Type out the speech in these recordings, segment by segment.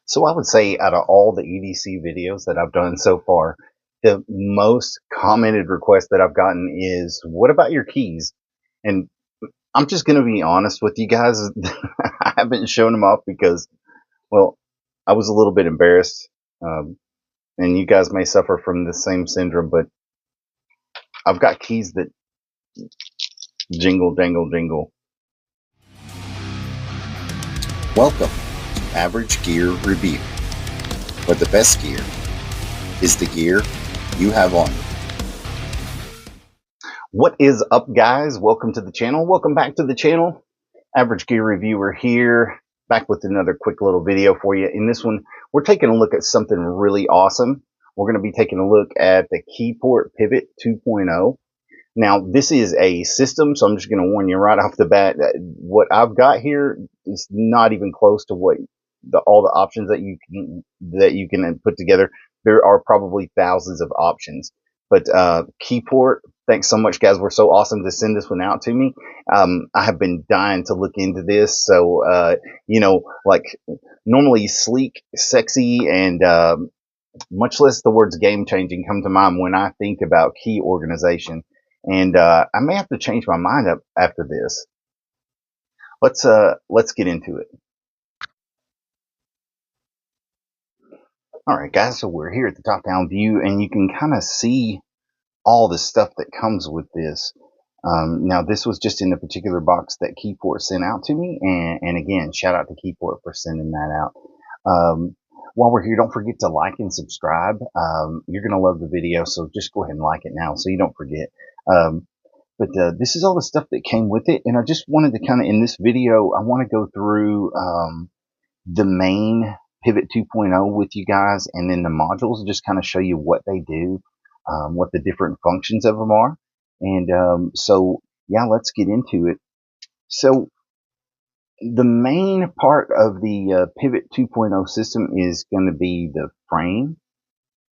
So I would say out of all the EDC videos that I've done so far, the most commented request that I've gotten is, what about your keys? And I'm just going to be honest with you guys. I haven't shown them off because, well, I was a little bit embarrassed. And you guys may suffer from the same syndrome, but I've got keys that jingle, dangle, jingle. Welcome to Average Gear Review, where the best gear is the gear you have on. What is up, guys? Welcome to the channel. Welcome back to the channel. Average Gear Reviewer here, back with another quick little video for you. In this one, we're taking a look at something really awesome. We're going to be taking a look at the Keyport Pivot 2.0. Now, this is a system, so I'm just going to warn you right off the bat that what I've got here is not even close to what all the options that you can put together. There are probably thousands of options, but Keyport, thanks so much, guys. We're so awesome to send this one out to me. I have been dying to look into this, so like normally sleek, sexy, and much less the words game changing come to mind when I think about key organization. And I may have to change my mind up after this. Let's get into it. All right, guys. So we're here at the top-down view, and you can kind of see all the stuff that comes with this. Now, this was just in the particular box that Keyport sent out to me, and again, shout out to Keyport for sending that out. While we're here, don't forget to like and subscribe. You're gonna love the video, so just go ahead and like it now so you don't forget. But this is all the stuff that came with it, and I just wanted to kind of, in this video, I want to go through the main Pivot 2.0 with you guys, and then the modules, just kind of show you what they do, what the different functions of them are. And so, yeah, let's get into it. So the main part of the Pivot 2.0 system is going to be the frame,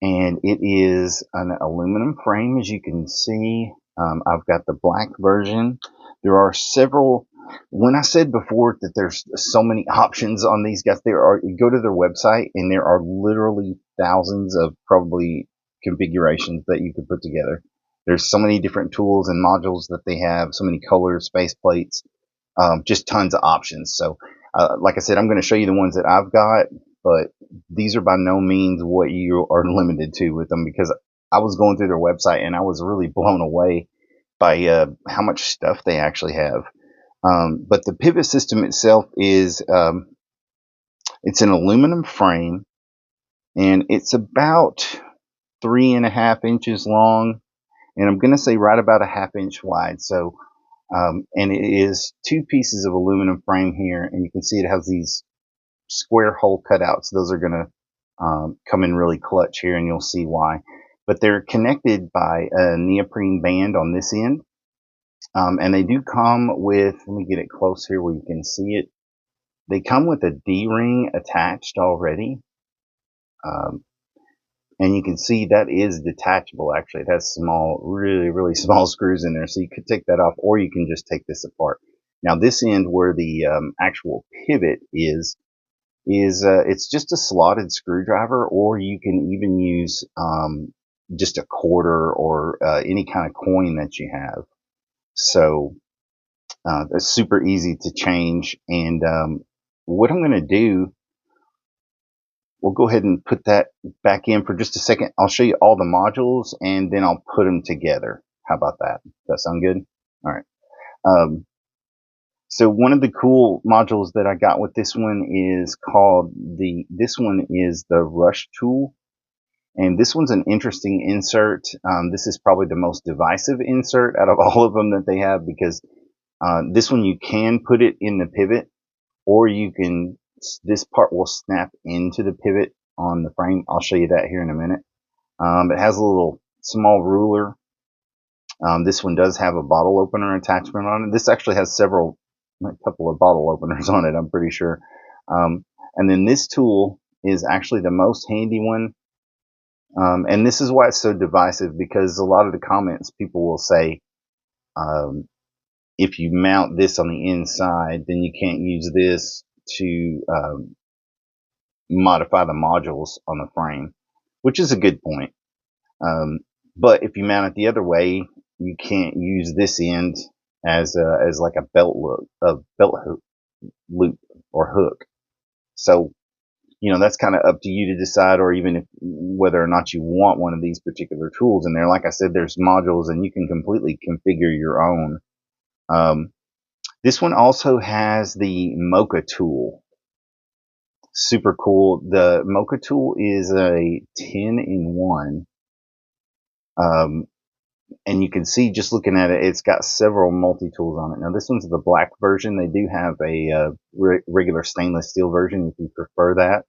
and it is an aluminum frame, as you can see. I've got the black version. There are several. When I said before that there's so many options on these guys, you go to their website and there are literally thousands of probably configurations that you could put together. There's so many different tools and modules that they have, so many colors, space plates, just tons of options. So, like I said, I'm going to show you the ones that I've got, but these are by no means what you are limited to with them, because I was going through their website and I was really blown away by how much stuff they actually have. But the pivot system itself is it's an aluminum frame, and it's about 3.5 inches long, and I'm going to say right about a 1/2 inch wide. So, and it is 2 pieces of aluminum frame here, and you can see it has these square hole cutouts. Those are going to come in really clutch here, and you'll see why. But they're connected by a neoprene band on this end. And they do come with, let me get it close here where you can see it. They come with a D-ring attached already. And you can see that is detachable. Actually, it has small, really, really small screws in there. So you could take that off, or you can just take this apart. Now, this end where the actual pivot is it's just a slotted screwdriver, or you can even use just a quarter or any kind of coin that you have. So it's super easy to change. And what I'm going to do, we'll go ahead and put that back in for just a second. I'll show you all the modules, and then I'll put them together. How about that? Does that sound good? All right. So one of the cool modules that I got with this one is this one is the rush tool. And this one's an interesting insert. This is probably the most divisive insert out of all of them that they have, because this one you can put it in the pivot, or this part will snap into the pivot on the frame. I'll show you that here in a minute. It has a little small ruler. This one does have a bottle opener attachment on it. This actually has a couple of bottle openers on it, I'm pretty sure. And then this tool is actually the most handy one. And this is why it's so divisive, because a lot of the comments, people will say, if you mount this on the inside, then you can't use this to modify the modules on the frame, which is a good point. But if you mount it the other way, you can't use this end as like a belt hook, loop or hook. So, that's kind of up to you to decide, or even if whether or not you want one of these particular tools in there. Like I said, there's modules and you can completely configure your own. This one also has the MOCA tool. Super cool. The MOCA tool is a 10-in-1. And you can see just looking at it, it's got several multi-tools on it. Now this one's the black version. They do have a regular stainless steel version if you prefer that.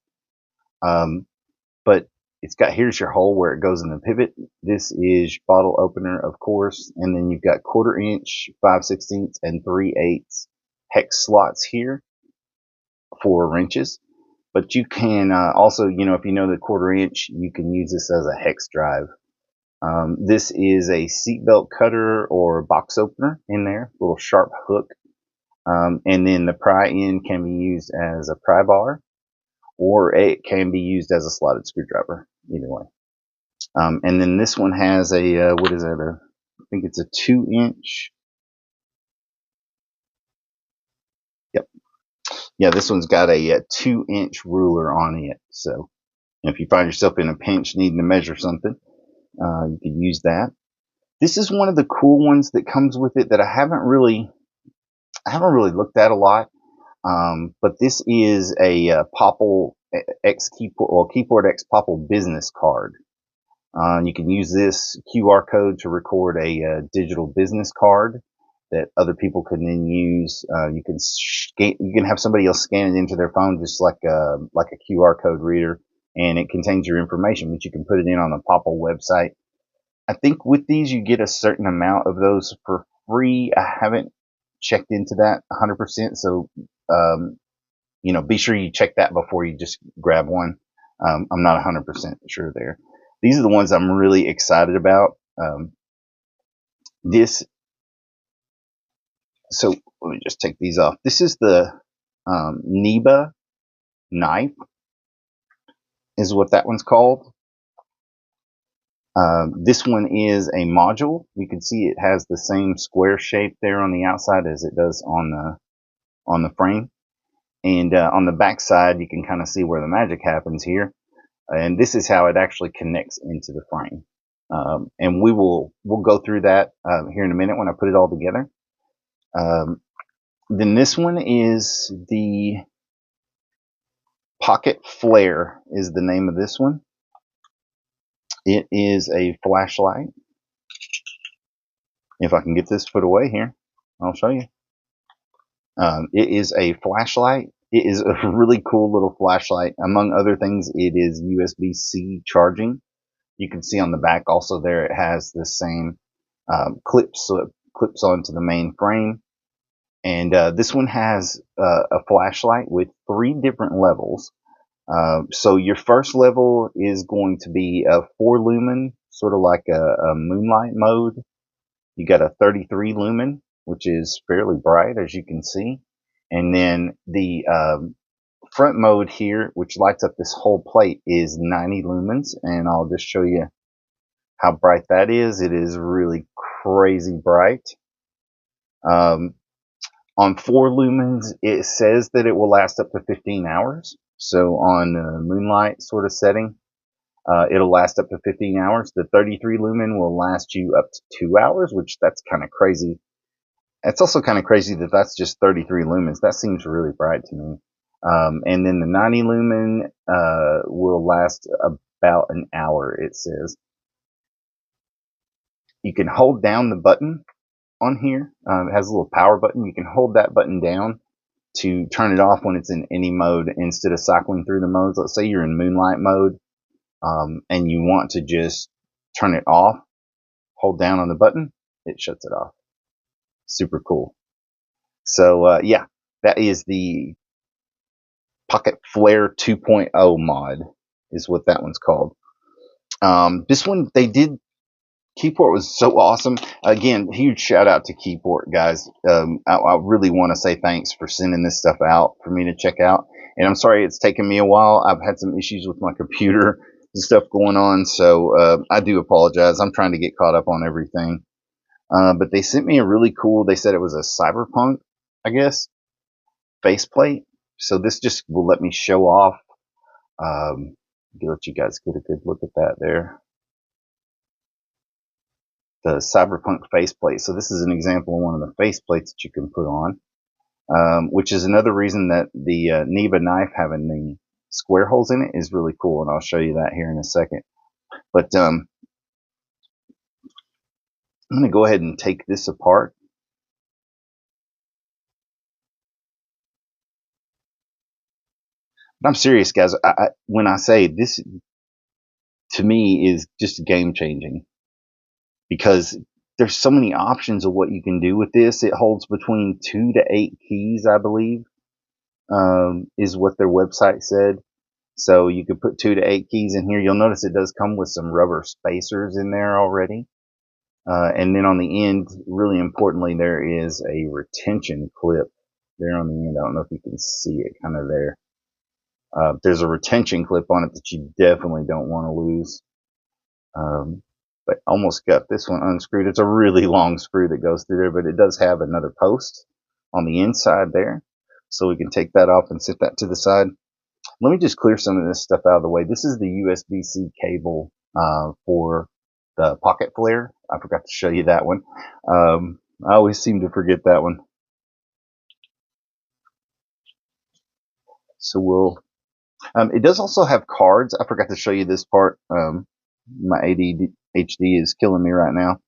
But it's got, here's your hole where it goes in the pivot. This is bottle opener, of course. And then you've got 1/4 inch, 5/16, and 3/8 hex slots here for wrenches. But you can also, if you know the 1/4 inch, you can use this as a hex drive. This is a seatbelt cutter or box opener in there, little sharp hook. And then the pry end can be used as a pry bar, or it can be used as a slotted screwdriver, either way. And then this one has a, what is that? I think it's a 2-inch. Yep. Yeah, this one's got a 2-inch ruler on it. So if you find yourself in a pinch needing to measure something, you could use that. This is one of the cool ones that comes with it that I haven't really looked at a lot. But this is a POPL X Keyport, or Keyport X POPL business card. You can use this QR code to record a digital business card that other people can then use. You can have somebody else scan it into their phone, just like a QR code reader, and it contains your information, which you can put it in on the POPL website. I think with these you get a certain amount of those for free. I haven't checked into that 100%, so be sure you check that before you just grab one. I'm not 100% sure there. These are the ones I'm really excited about. So let me just take these off. This is the NEBA knife, is what that one's called. This one is a module. You can see it has the same square shape there on the outside as it does on the frame. And on the back side, you can kind of see where the magic happens here. And this is how it actually connects into the frame. And we'll go through that here in a minute when I put it all together. Then this one is the Pocket Flare is the name of this one. It is a flashlight. If I can get this put away here, I'll show you. It is a flashlight. It is a really cool little flashlight. Among other things, it is USB-C charging. You can see on the back also there it has the same clips, so it clips onto the main frame. And this one has a flashlight with 3 different levels. So your first level is going to be a 4 lumen, sort of like a moonlight mode. You got a 33 lumen, which is fairly bright, as you can see. And then the front mode here, which lights up this whole plate, is 90 lumens. And I'll just show you how bright that is. It is really crazy bright. On 4 lumens, it says that it will last up to 15 hours. So on a moonlight sort of setting, it'll last up to 15 hours. The 33 lumen will last you up to 2 hours, which that's kind of crazy. It's also kind of crazy that that's just 33 lumens. That seems really bright to me. And then the 90 lumen will last about an hour, it says. You can hold down the button on here. It has a little power button. You can hold that button down to turn it off when it's in any mode instead of cycling through the modes. Let's say you're in moonlight mode and you want to just turn it off. Hold down on the button, it shuts it off. Super cool. So yeah, that is the Pocket Flare 2.0 mod is what that one's called. This one, they did Keyport was so awesome. Again, huge shout out to Keyport, guys. I really want to say thanks for sending this stuff out for me to check out. And I'm sorry it's taken me a while. I've had some issues with my computer and stuff going on, so I do apologize. I'm trying to get caught up on everything. But they sent me a really cool. They said it was a cyberpunk, I guess, faceplate. So this just will let me show off. Let you guys get a good look at that there. The cyberpunk faceplate. So this is an example of one of the faceplates that you can put on, which is another reason that the NEBA knife having the square holes in it is really cool, and I'll show you that here in a second. But I'm going to go ahead and take this apart. But I'm serious, guys. When I say this, to me, is just game changing, because there's so many options of what you can do with this. It holds between 2 to 8 keys, I believe, is what their website said. So you could put 2 to 8 keys in here. You'll notice it does come with some rubber spacers in there already. And then on the end, really importantly, there is a retention clip there on the end. I don't know if you can see it kind of there. There's a retention clip on it that you definitely don't want to lose. But almost got this one unscrewed. It's a really long screw that goes through there, but it does have another post on the inside there. So we can take that off and set that to the side. Let me just clear some of this stuff out of the way. This is the USB-C cable for the pocket flare. I forgot to show you that one. I always seem to forget that one. So it does also have cards. I forgot to show you this part. My ADHD is killing me right now.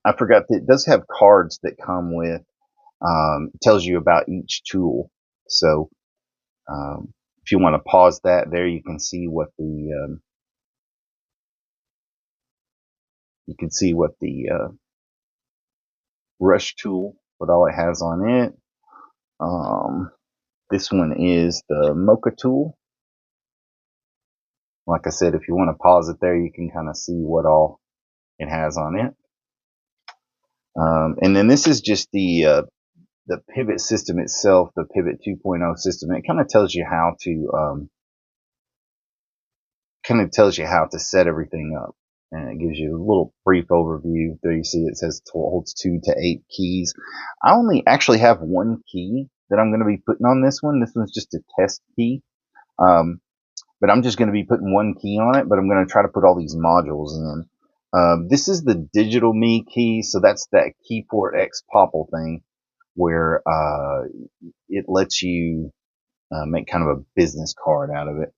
I forgot that it does have cards that come with, tells you about each tool. So if you want to pause that there, you can see what the brush tool, what all it has on it. This one is the MOCA tool. Like I said, if you want to pause it there, you can kind of see what all it has on it. And then this is just the pivot system itself, the Pivot 2.0 system. It kind of tells you how to set everything up, and it gives you a little brief overview. There you see it says it holds 2 to 8 keys. I only actually have one key that I'm going to be putting on this one. This one's just a test key. But I'm just going to be putting one key on it, but I'm going to try to put all these modules in. This is the digital me key, so that's that Keyport X POPL thing, where it lets you make kind of a business card out of it.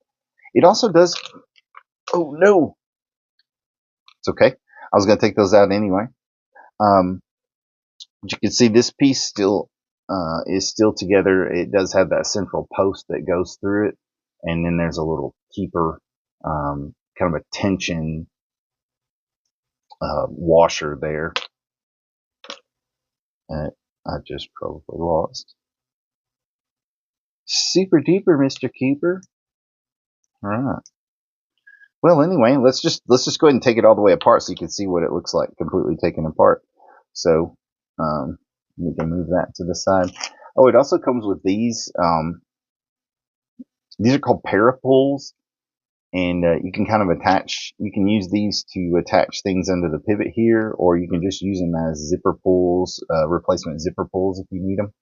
It also does, oh no, it's okay. I was going to take those out anyway. But you can see this piece still is still together. It does have that central post that goes through it, and then there's a little keeper, kind of a tension washer there. I just probably lost. Super duper, Mr. Keeper. All right. Well, anyway, let's just go ahead and take it all the way apart so you can see what it looks like completely taken apart. So we can move that to the side. Oh, it also comes with these. These are called parapulls, and you can kind of attach. You can use these to attach things under the pivot here, or you can just use them as zipper pulls, replacement zipper pulls if you need them.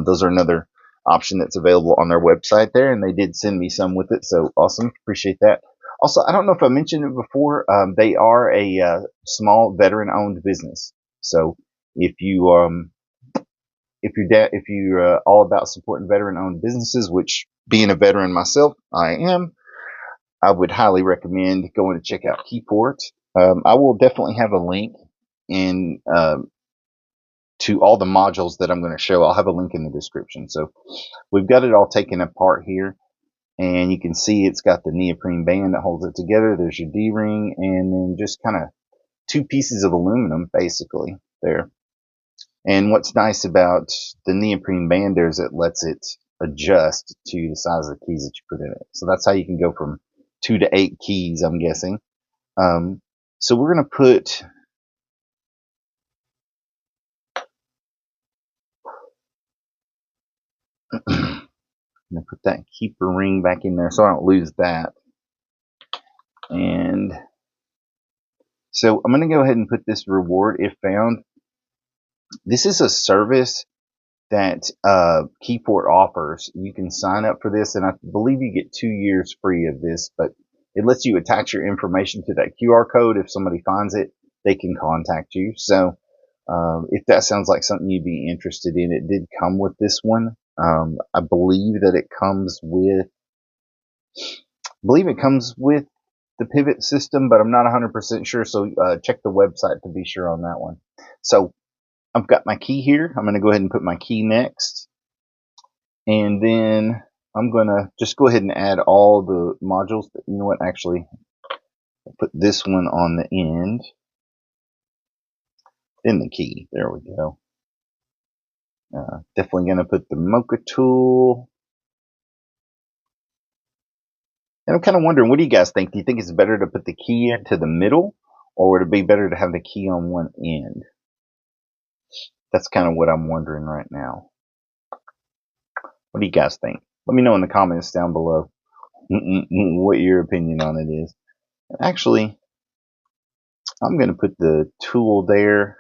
Those are another option that's available on their website there, and they did send me some with it, so awesome. Appreciate that. Also, I don't know if I mentioned it before, they are a small veteran-owned business. So if you're all about supporting veteran-owned businesses, which being a veteran myself, I am, I would highly recommend going to check out Keyport. I will definitely have a link in to all the modules that I'm going to show. I'll have a link in the description. So we've got it all taken apart here, and you can see it's got the neoprene band that holds it together. There's your D-ring, and then just kind of 2 pieces of aluminum basically there. And what's nice about the neoprene band there is it lets it adjust to the size of the keys that you put in it. So that's how you can go from 2 to 8 keys, I'm guessing. So we're going to put that keeper ring back in there so I don't lose that. And so I'm going to go ahead and put this reward if found. This is a service that Keyport offers. You can sign up for this, and I believe you get 2 years free of this, but it lets you attach your information to that QR code. If somebody finds it, they can contact you. So if that sounds like something you'd be interested in, it did come with this one. I believe that it comes with, the pivot system, but I'm not 100% sure. So check the website to be sure on that one. So I've got my key here. I'm going to go ahead and put my key next. And then I'm going to just go ahead and add all the modules. You know what? Actually, I'll put this one on the end. Then the key. There we go. Definitely going to put the MOCA Tool. And I'm kind of wondering, what do you guys think? Do you think it's better to put the key into the middle, or would it be better to have the key on one end? That's kind of what I'm wondering right now. What do you guys think? Let me know in the comments down below what your opinion on it is. Actually, I'm going to put the tool there,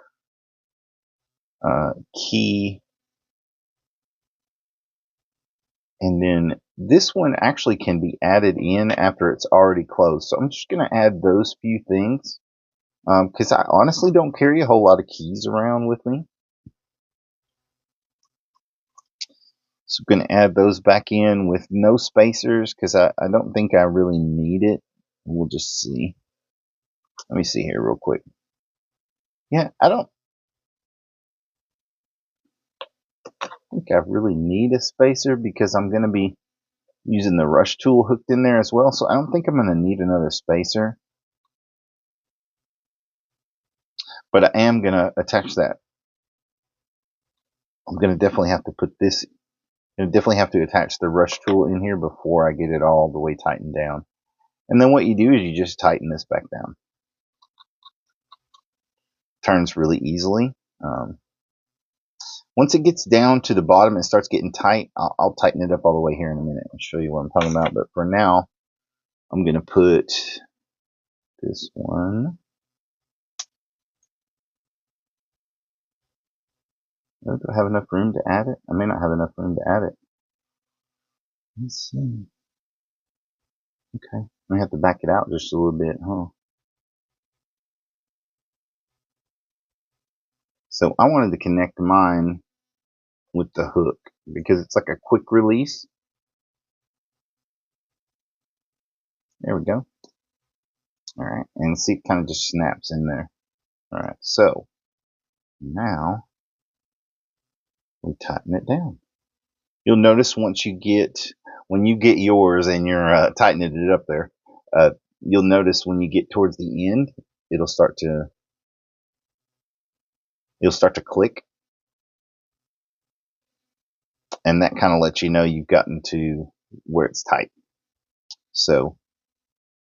key, and then this one actually can be added in after it's already closed. So I'm just going to add those few things because I honestly don't carry a whole lot of keys around with me. So I'm going to add those back in with no spacers because I don't think I really need it. We'll just see. Let me see here real quick. Yeah, I don't think I really need a spacer because I'm going to be using the rush tool hooked in there as well. So I don't think I'm going to need another spacer. But I am going to attach that. I'm going to definitely have to put this, definitely have to attach the rush tool in here before I get it all the way tightened down. And then what you do is you just tighten this back down. Turns really easily. Once it gets down to the bottom and starts getting tight, I'll tighten it up all the way here in a minute and show you what I'm talking about. But for now, I'm going to put this one. Do I have enough room to add it? I may not have enough room to add it. Let's see. Okay. I have to back it out just a little bit, huh? So I wanted to connect mine with the hook because it's like a quick release. There we go. All right. And see, it kind of just snaps in there. All right. So now we tighten it down. You'll notice when you get yours and you're tightening it up there, you'll notice when you get towards the end, it'll start to click, and that kind of lets you know you've gotten to where it's tight. So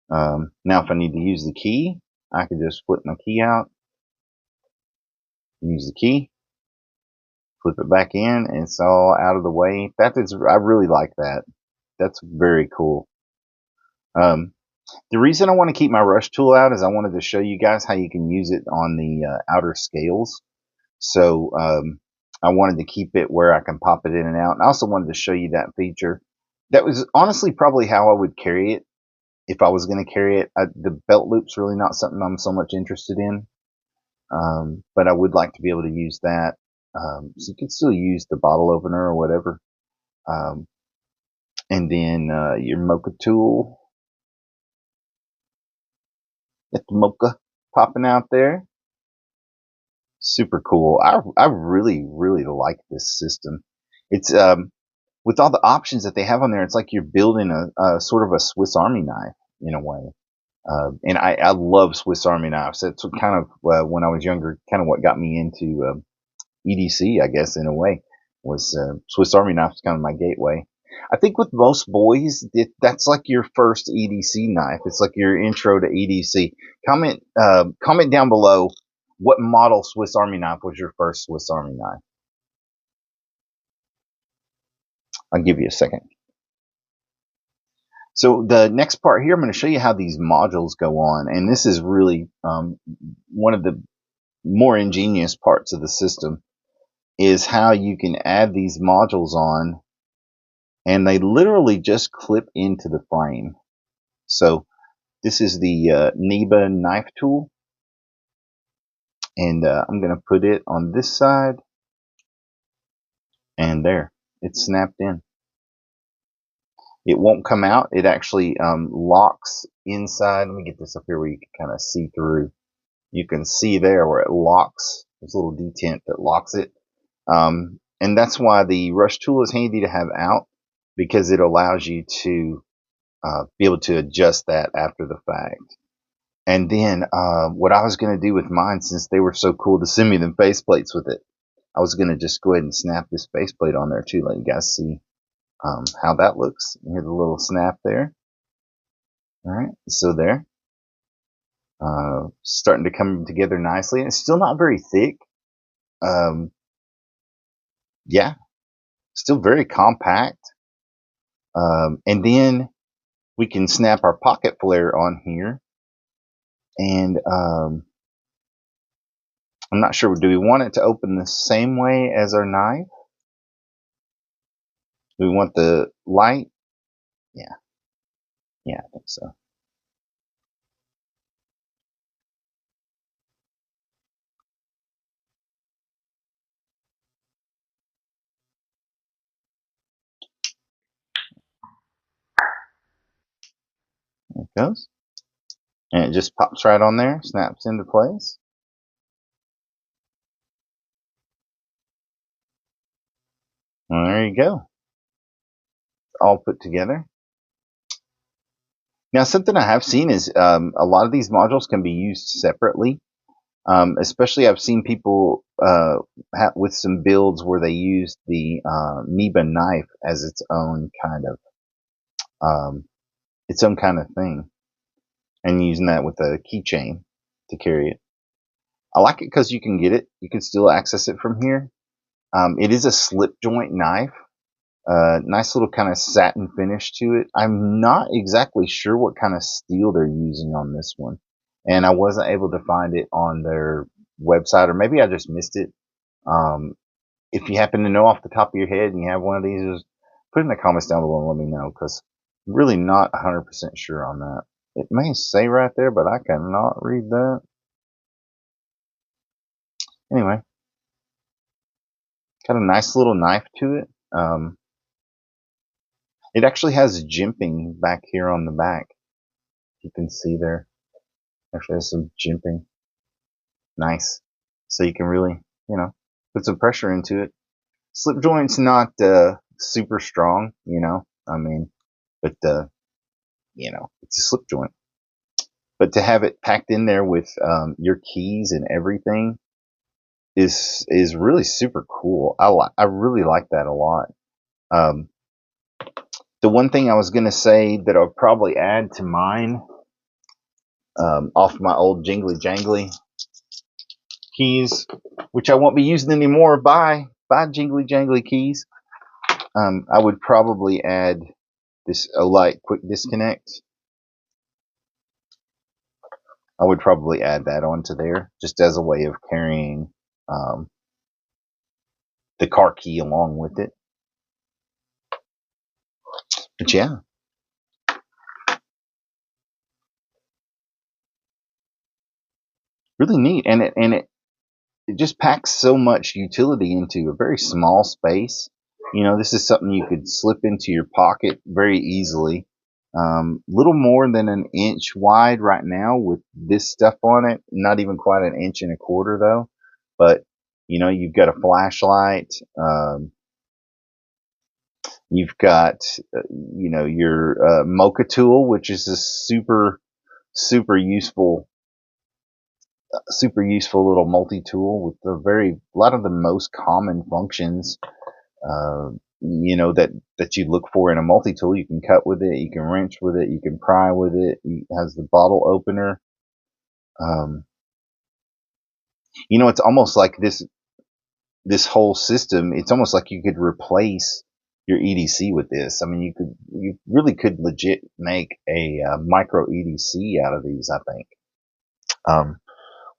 now if I need to use the key, I can just flip my key out, use the key, flip it back in, and it's all out of the way. I really like that. That's very cool. The reason I want to keep my rush tool out is I wanted to show you guys how you can use it on the outer scales. So I wanted to keep it where I can pop it in and out. And I also wanted to show you that feature. That was honestly probably how I would carry it if I was going to carry it. The belt loop's really not something I'm so much interested in. But I would like to be able to use that. So you can still use the bottle opener or whatever. And then your MOCA tool. Get the MOCA popping out there. Super cool. I really, really like this system. It's with all the options that they have on there, it's like you're building a sort of a Swiss Army knife in a way. And I love Swiss Army knives. That's kind of when I was younger, kind of what got me into EDC, I guess, in a way, was Swiss Army knives kind of my gateway. I think with most boys, that's like your first EDC knife. It's like your intro to EDC. Comment down below what model Swiss Army knife was your first Swiss Army knife. I'll give you a second. So the next part here, I'm going to show you how these modules go on, and this is really one of the more ingenious parts of the system, is how you can add these modules on, and they literally just clip into the frame. So this is the NEBA knife tool, and I'm going to put it on this side, and there, it's snapped in. It won't come out. It actually locks inside. Let me get this up here where you can kind of see through. You can see there where it locks. There's a little detent that locks it. And that's why the rush tool is handy to have out, because it allows you to be able to adjust that after the fact. And then what I was going to do with mine, since they were so cool to send me them faceplates with it, I was going to just go ahead and snap this faceplate on there too, let you guys see how that looks. You hear the little snap there. All right, so there. Starting to come together nicely. And it's still not very thick. Yeah, still very compact. And then we can snap our pocket flare on here. And I'm not sure, do we want it to open the same way as our knife? Do we want the light? Yeah, I think so. There it goes. And it just pops right on there, snaps into place. And there you go. All put together. Now, something I have seen is a lot of these modules can be used separately. Especially I've seen people with some builds where they use the NEBA knife as its own kind of thing, and using that with a keychain to carry it. I like it because you can get it. You can still access it from here. It is a slip joint knife. Nice little kind of satin finish to it. I'm not exactly sure what kind of steel they're using on this one, and I wasn't able to find it on their website, or maybe I just missed it. If you happen to know off the top of your head and you have one of these, just put it in the comments down below and let me know, because I'm really not 100% sure on that. It may say right there, but I cannot read that. Anyway, got a nice little knife to it. It actually has jimping back here on the back. You can see there. Actually has some jimping. Nice. So you can really, put some pressure into it. Slip joint's not super strong, I mean, but it's a slip joint. But to have it packed in there with your keys and everything is really super cool. I really like that a lot. The one thing I was going to say that I'll probably add to mine, off my old jingly jangly keys, which I won't be using anymore, bye jingly jangly keys, I would probably add this Obsolete quick disconnect. I would probably add that onto there, just as a way of carrying the car key along with it. But yeah, really neat, and it just packs so much utility into a very small space. This is something you could slip into your pocket very easily. Little more than an inch wide right now with this stuff on it. Not even quite an inch and a quarter though. But you've got a flashlight. You've got your MOCA Tool, which is a super useful little multi-tool with a lot of the most common functions. that you look for in a multi-tool. You can cut with it, you can wrench with it, you can pry with it. It has the bottle opener. It's almost like this whole system. It's almost like you could replace your EDC with this. I mean, you really could legit make a micro EDC out of these, I think,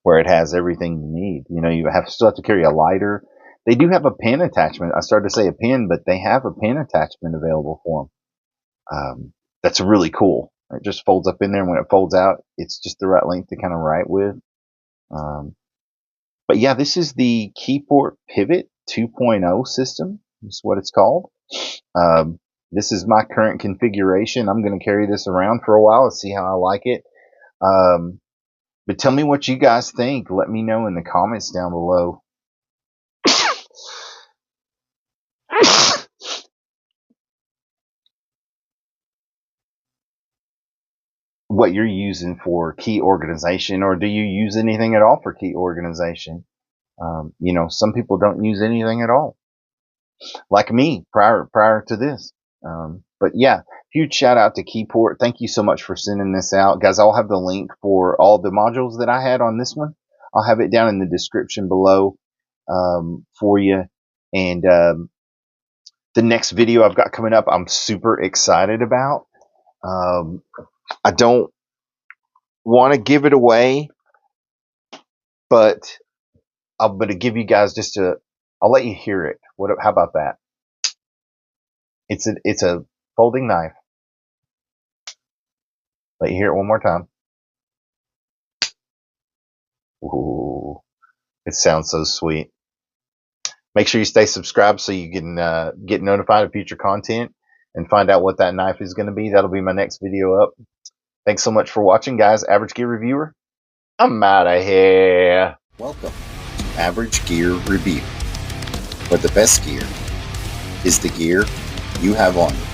where it has everything you need. You still have to carry a lighter. They do have a pen attachment. I started to say a pen, but they have a pen attachment available for them. That's really cool. It just folds up in there, and when it folds out, it's just the right length to kind of write with. But yeah, this is the Keyport Pivot 2.0 system. That's what it's called. This is my current configuration. I'm going to carry this around for a while and see how I like it. But tell me what you guys think. Let me know in the comments down below. What you're using for key organization, or do you use anything at all for key organization? Some people don't use anything at all, like me prior to this. But yeah, huge shout out to Keyport. Thank you so much for sending this out, guys. I'll have the link for all the modules that I had on this one. I'll have it down in the description below for you. And the next video I've got coming up, I'm super excited about. I don't want to give it away, but I'm going to give you guys I'll let you hear it. How about that? It's a folding knife. Let you hear it one more time. Ooh, it sounds so sweet. Make sure you stay subscribed so you can get notified of future content and find out what that knife is going to be. That'll be my next video up. Thanks so much for watching, guys. Average Gear Reviewer, I'm out of here. Welcome to Average Gear Review, where the best gear is the gear you have on you.